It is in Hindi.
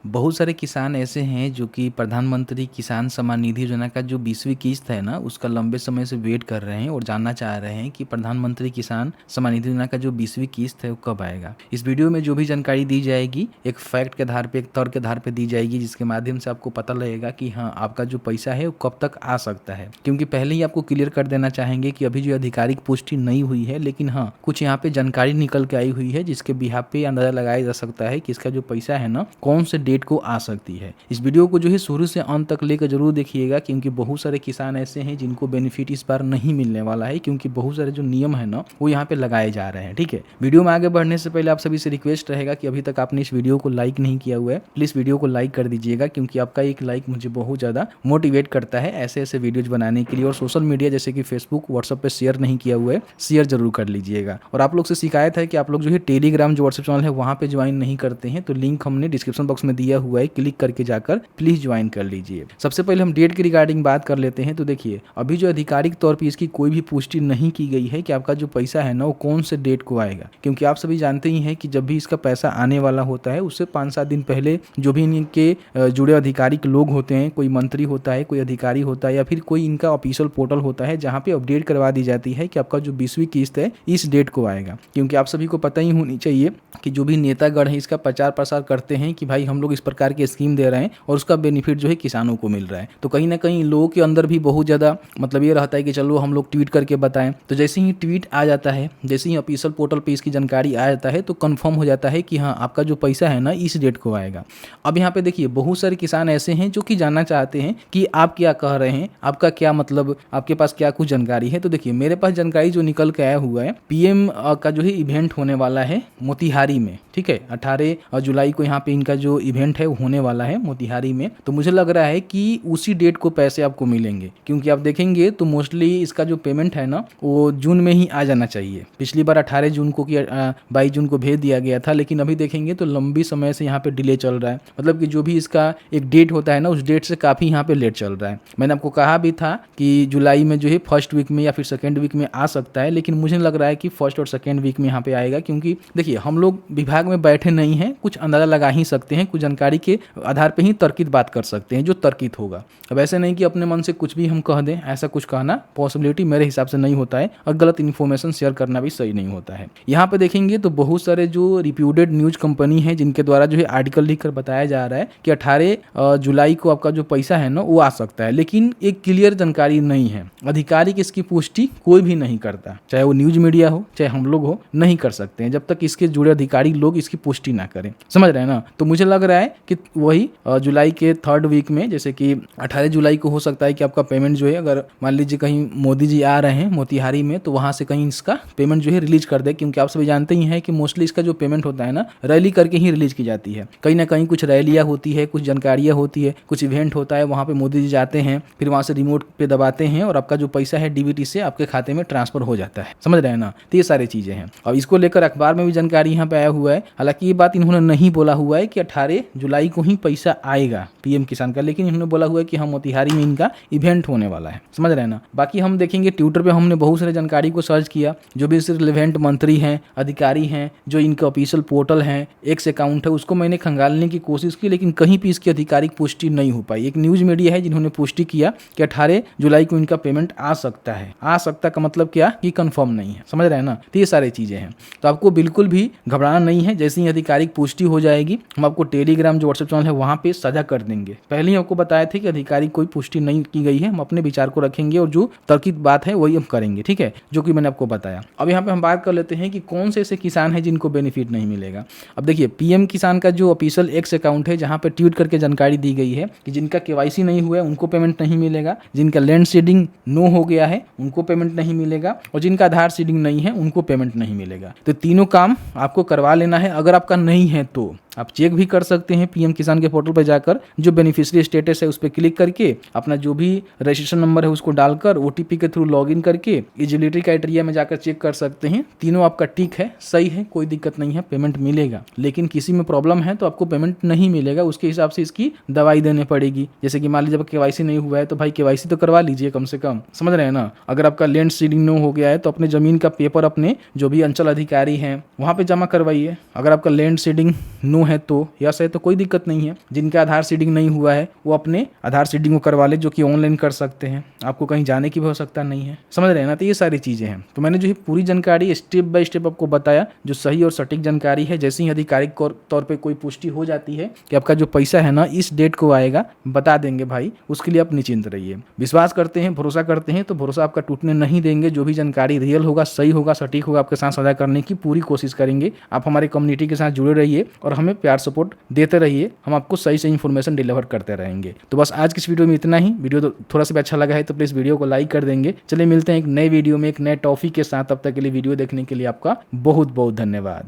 बहुत सारे किसान ऐसे हैं जो कि प्रधानमंत्री किसान सम्मान निधि योजना का जो 20वीं किस्त है ना, उसका लंबे समय से वेट कर रहे हैं और जानना चाह रहे हैं कि प्रधानमंत्री किसान सम्मान निधि योजना का जो 20वीं किस्त है वो कब आएगा। इस वीडियो में जो भी जानकारी दी जाएगी एक फैक्ट के आधार पे, एक तर्क के आधार पे दी जाएगी, जिसके माध्यम से आपको पता लगेगा कि हाँ, आपका जो पैसा है वो कब तक आ सकता है। क्योंकि पहले ही आपको क्लियर कर देना चाहेंगे कि अभी जो आधिकारिक पुष्टि नहीं हुई है, लेकिन हाँ, कुछ यहाँ पे जानकारी निकल के आई हुई है जिसके बिहाफ पे अंदाजा लगाया जा सकता है कि इसका जो पैसा है ना, कौन से डेट को आ सकती है। इस वीडियो को जो है शुरू से अंत तक लेकर जरूर देखिएगा, क्योंकि बहुत सारे किसान ऐसे हैं जिनको बेनिफिट इस बार नहीं मिलने वाला है, क्योंकि बहुत सारे जो नियम है ना वो यहाँ पे लगाए जा रहे हैं। ठीक है, वीडियो में आगे बढ़ने से पहले आप सभी से रिक्वेस्ट रहेगा कि अभी तक आपने इस वीडियो को लाइक नहीं किया हुआ है, प्लीज वीडियो को लाइक कर दीजिएगा, क्योंकि आपका एक लाइक मुझे बहुत ज्यादा मोटिवेट करता है ऐसे ऐसे वीडियोज बनाने के लिए। और सोशल मीडिया जैसे कि फेसबुक, व्हाट्सएप पे शेयर नहीं किया हुआ है, शेयर जरूर कर लीजिएगा। और आप लोग से शिकायत है कि आप लोग जो है टेलीग्राम जो व्हाट्सएप चैनल है वहाँ पे ज्वाइन नहीं करते हैं, तो लिंक हमने डिस्क्रिप्शन बॉक्स में दिया हुआ है, क्लिक करके जाकर प्लीज ज्वाइन कर लीजिए। सबसे पहले हम डेट की रिगार्डिंग बात कर लेते हैं। तो देखिए, अभी जो आधिकारिक तौर पे इसकी कोई भी पुष्टि नहीं की गई है कि आपका जो पैसा है ना वो कौन से डेट को आएगा, क्योंकि आप सभी जानते ही हैं कि जब भी इसका पैसा आने वाला होता है उससे 5-7 दिन पहले जो भी इनके जुड़े आधिकारिक लोग होते हैं, कोई मंत्री होता है, कोई अधिकारी होता है, या फिर कोई इनका ऑफिशियल पोर्टल होता है जहाँ पे अपडेट करवा दी जाती है कि आपका जो 20वीं किस्त है इस डेट को आएगा। क्योंकि आप सभी को पता ही होनी चाहिए कि जो भी नेतागण है इसका प्रचार प्रसार करते हैं कि भाई हम लोग इस प्रकार की स्कीम दे रहे हैं और उसका बेनिफिट जो है किसानों को मिल रहा है। तो कहीं ना कहीं लोगों के अंदर भी बहुत ज़्यादा मतलब ये रहता है कि चलो हम लोग ट्वीट करके बताएं। तो जैसे ही ट्वीट आ जाता है, जैसे ही ऑफिशियल पोर्टल पे इसकी जानकारी आ जाता है, तो कंफर्म हो जाता है कि हाँ, आपका जो पैसा है ना इस डेट को आएगा। अब यहाँ पे देखिए, बहुत सारे किसान ऐसे हैं जो कि जानना चाहते हैं कि आप क्या कह रहे हैं, आपका क्या मतलब, आपके पास क्या कुछ जानकारी है। तो देखिए, मेरे पास जानकारी जो निकल के आया हुआ है, पीएम का जो है इवेंट होने वाला है मोतिहारी में। ठीक है, 18 जुलाई को यहाँ पे इनका जो इवेंट है वो होने वाला है मोतिहारी में। तो मुझे लग रहा है कि उसी डेट को पैसे आपको मिलेंगे, क्योंकि आप देखेंगे तो मोस्टली इसका जो पेमेंट है ना वो जून में ही आ जाना चाहिए। पिछली बार 18 जून को कि 22 जून को भेज दिया गया था, लेकिन अभी देखेंगे तो लंबी समय से यहाँ पे डिले चल रहा है। मतलब कि जो भी इसका एक डेट होता है ना उस डेट से काफ़ी यहाँ पे लेट चल रहा है। मैंने आपको कहा भी था कि जुलाई में जो है फर्स्ट वीक में या फिर सेकेंड वीक में आ सकता है, लेकिन मुझे लग रहा है कि फर्स्ट और सेकेंड वीक में यहाँ पे आएगा। क्योंकि देखिए, हम लोग विभाग में बैठे नहीं हैं, कुछ अंदाजा लगा ही सकते हैं, कुछ जानकारी के आधार पे ही तर्कित बात कर सकते हैं जो तर्कित होगा। अब ऐसे नहीं कि अपने मन से कुछ भी हम कह दें, ऐसा कुछ कहना पॉसिबिलिटी मेरे हिसाब से नहीं होता है, और गलत इन्फॉर्मेशन शेयर करना भी सही नहीं होता है। यहाँ पे देखेंगे तो बहुत सारे जो रिप्यूटेड न्यूज कंपनी है जिनके द्वारा जो है आर्टिकल लिखकर बताया जा रहा है कि 18 जुलाई को आपका जो पैसा है ना वो आ सकता है, लेकिन एक क्लियर जानकारी नहीं है। आधिकारिक इसकी पुष्टि कोई भी नहीं करता, चाहे वो न्यूज मीडिया हो चाहे हम लोग हो, नहीं कर सकते हैं जब तक इसके जुड़े अधिकारी लोग इसकी पुष्टि ना करें। समझ रहे हैं ना? तो मुझे लग रहा है कि वही जुलाई के 3rd वीक में, जैसे कि 18 जुलाई को हो सकता है कि आपका पेमेंट जो है, अगर मान लीजिए कहीं मोदी जी आ रहे हैं मोतिहारी में, तो वहां से कहीं इसका पेमेंट जो है रिलीज कर दे। क्योंकि आप सभी जानते ही हैं कि मोस्टली इसका जो पेमेंट होता है ना रैली करके ही रिलीज की जाती है। कहीं ना कहीं कुछ रैलियां होती है, कुछ जानकारियां होती है, कुछ इवेंट होता है, वहां पे मोदी जी जाते हैं, फिर वहां से रिमोट पे दबाते हैं और आपका जो पैसा है डीबीटी से आपके खाते में ट्रांसफर हो जाता है। समझ रहे हैं ना? तो ये सारी चीजें हैं। और इसको लेकर अखबार में भी जानकारी यहाँ पे आया हुआ है। हालांकि ये बात इन्होंने नहीं बोला हुआ है कि 18 जुलाई को ही पैसा आएगा पीएम किसान का, लेकिन इन्होंने बोला हुआ है कि हम मोतिहारी में इनका इवेंट होने वाला है। समझ रहे हैं ना? बाकी हम देखेंगे ट्विटर पे हमने बहुत सारे जानकारी को सर्च किया, जो भी रिलेवेंट मंत्री हैं, अधिकारी हैं, जो इनके ऑफिशियल पोर्टल हैं, एक्स अकाउंट है, उसको मैंने खंगालने की कोशिश की, लेकिन कहीं भी इसकी आधिकारिक पुष्टि नहीं हो पाई। एक न्यूज मीडिया है जिन्होंने पुष्टि किया कि 18 जुलाई को इनका पेमेंट आ सकता है। आ सकता का मतलब क्या कि कंफर्म नहीं है। समझ रहे हैं ना? तो ये सारी चीजें हैं। तो आपको बिल्कुल भी घबराना नहीं है। जैसे ही आधिकारिक पुष्टि हो जाएगी हम आपको टेलीग्राम जो व्हाट्सएप चैनल है वहां पे साझा कर देंगे। पहले ही आपको बताया था कि आधिकारिक कोई पुष्टि नहीं की गई है, हम अपने विचार को रखेंगे और जो तर्कित बात है वही हम करेंगे। ठीक है, जो कि मैंने आपको बताया। अब यहाँ पे हम बात कर लेते हैं कि कौन से ऐसे किसान हैं जिनको बेनिफिट नहीं मिलेगा। अब देखिए, पीएम किसान का जो ऑफिशियल एक्स अकाउंट है जहाँ पे ट्वीट करके जानकारी दी गई है कि जिनका केवाईसी नहीं हुआ है उनको पेमेंट नहीं मिलेगा, जिनका लैंड सीडिंग नो हो गया है उनको पेमेंट नहीं मिलेगा, और जिनका आधार सीडिंग नहीं है उनको पेमेंट नहीं मिलेगा। तो तीनों काम आपको करवा लेना है। अगर आपका नहीं है तो आप चेक भी कर सकते हैं पीएम किसान के पोर्टल पर जाकर, जो बेनिफिशियरी स्टेटस है उस पर क्लिक करके अपना जो भी रजिस्ट्रेशन नंबर है उसको डालकर ओटीपी के थ्रू लॉगिन करके एलिजिबिलिटी क्राइटेरिया में जाकर चेक कर सकते हैं। तीनों आपका टिक है, सही है, कोई दिक्कत नहीं है, पेमेंट मिलेगा। लेकिन किसी में प्रॉब्लम है तो आपको पेमेंट नहीं मिलेगा, उसके हिसाब से इसकी दवाई देनी पड़ेगी। जैसे कि मान लीजिए केवाईसी नहीं हुआ है तो भाई केवाईसी तो करवा लीजिए कम से कम। समझ रहे हैं ना? अगर आपका लैंड सीडिंग नो हो गया है तो अपने जमीन का पेपर अपने जो भी अंचल अधिकारी हैं वहां पे जमा करवाइए। अगर आपका लैंड सीडिंग नो है तो, यस है तो कोई दिक्कत नहीं है। जिनका आधार सीडिंग नहीं हुआ है वो अपने आधार सीडिंग को करवा ले, जो कि ऑनलाइन कर सकते हैं, आपको कहीं जाने की भी आवश्यकता नहीं है। समझ रहे हैं ना। तो ये सारी चीज़ें हैं। तो मैंने जो पूरी जानकारी स्टेप बाय स्टेप आपको बताया, जो सही और सटीक जानकारी है। जैसे ही आधिकारिक तौर पे कोई पुष्टि हो जाती है कि आपका जो पैसा है ना इस डेट को आएगा, बता देंगे भाई, उसके लिए आप निश्चिंत रहिए। विश्वास करते हैं, भरोसा करते हैं, तो भरोसा आपका टूटने नहीं देंगे। जो भी जानकारी रियल होगा, सही होगा, सटीक होगा, आपके साथ साझा करने की पूरी कोशिश करेंगे। आप हमारे कम्युनिटी के साथ जुड़े रहिए और हमें प्यार सपोर्ट देते रहिए। हम आपको सही सही इन्फॉर्मेशन डिलीवर करते रहेंगे। तो बस आज की इस वीडियो में इतना ही। वीडियो तो थोड़ा सा भी अच्छा लगा है तो प्लीज़ वीडियो को लाइक कर देंगे। चलिए मिलते हैं एक नए वीडियो में एक नए टॉपिक के साथ। तब तक के लिए वीडियो देखने के लिए आपका बहुत बहुत धन्यवाद।